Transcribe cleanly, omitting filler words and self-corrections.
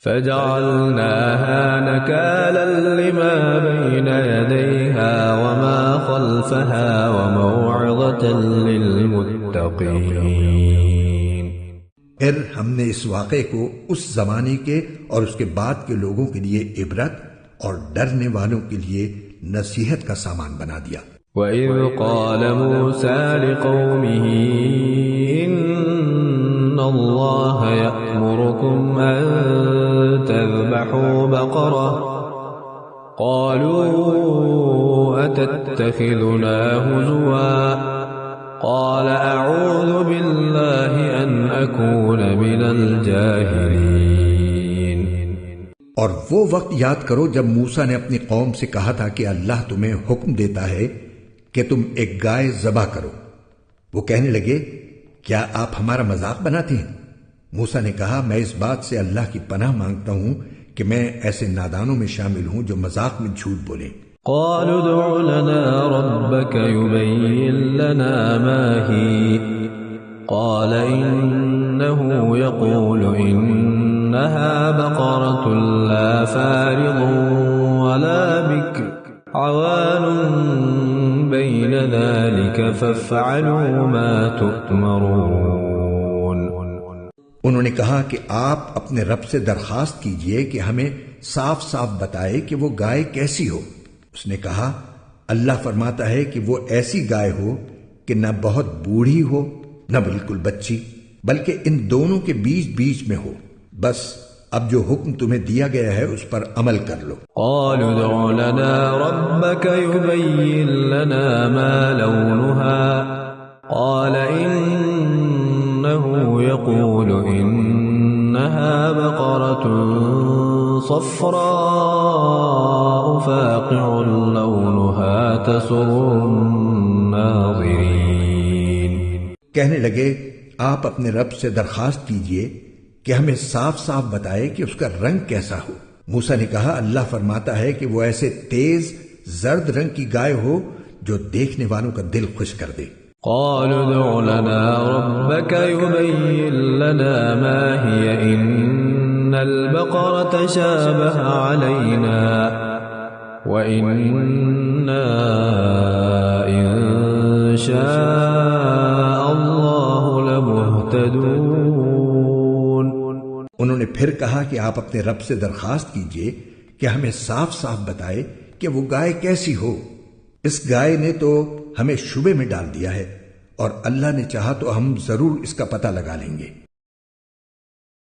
فجعلناها نكالا لما بين يديها وما خلفها وموعظة للمتقين۔ پھر ہم نے اس واقعے کو اس زمانے کے اور اس کے بعد کے لوگوں کے لیے عبرت اور ڈرنے والوں کے لیے نصیحت کا سامان بنا دیا۔ وَإِذْ قَالَ مُوسَى لِقَوْمِهِ إِنَّ اللَّهَ يَأْمُرُكُمْ أَن تَذْبَحُوا بَقَرَةً قَالُوا أَتَتَّخِذُنَا هُزُوًا قَالَ أَعُوذُ بِاللَّهِ أَنْ أَكُونَ مِنَ الْجَاهِلِينَ۔ اور وہ وقت یاد کرو جب موسیٰ نے اپنی قوم سے کہا تھا کہ اللہ تمہیں حکم دیتا ہے کہ تم ایک گائے ذبح کرو۔ وہ کہنے لگے کیا آپ ہمارا مذاق بناتے ہیں؟ موسیٰ نے کہا میں اس بات سے اللہ کی پناہ مانگتا ہوں کہ میں ایسے نادانوں میں شامل ہوں جو مذاق میں جھوٹ بولیں۔ قالوا ادع لنا ربك يبين لنا ما هي قال إنه يقول إنها بقرة لا فارض ولا بكر عوان بين ذلك فافعلوا ما تؤمرون۔ انہوں نے کہا کہ آپ اپنے رب سے درخواست کیجئے کہ ہمیں صاف صاف بتائے کہ وہ گائے کیسی ہو۔ اس نے کہا اللہ فرماتا ہے کہ وہ ایسی گائے ہو کہ نہ بہت بوڑھی ہو نہ بالکل بچی، بلکہ ان دونوں کے بیچ بیچ میں ہو۔ بس اب جو حکم تمہیں دیا گیا ہے اس پر عمل کر لو۔ قالوا ادع لنا ربك يبين لنا ما لونها قال إنه يقول إنها بقرة صفراء فاقع لونها تسر الناظرين۔ کہنے لگے آپ اپنے رب سے درخواست کیجئے کہ ہمیں صاف صاف بتائے کہ اس کا رنگ کیسا ہو۔ موسیٰ نے کہا اللہ فرماتا ہے کہ وہ ایسے تیز زرد رنگ کی گائے ہو جو دیکھنے والوں کا دل خوش کر دے۔ قالوا ادع لنا ربك يبين لنا ما هي إن البقرة شابه علينا وإنا إن شاء الله لمهتدون۔ انہوں نے پھر کہا کہ آپ اپنے رب سے درخواست کیجئے کہ ہمیں صاف صاف بتائے کہ وہ گائے کیسی ہو۔ اس گائے نے تو ہمیں شبے میں ڈال دیا ہے اور اللہ نے چاہا تو ہم ضرور اس کا پتہ لگا لیں گے۔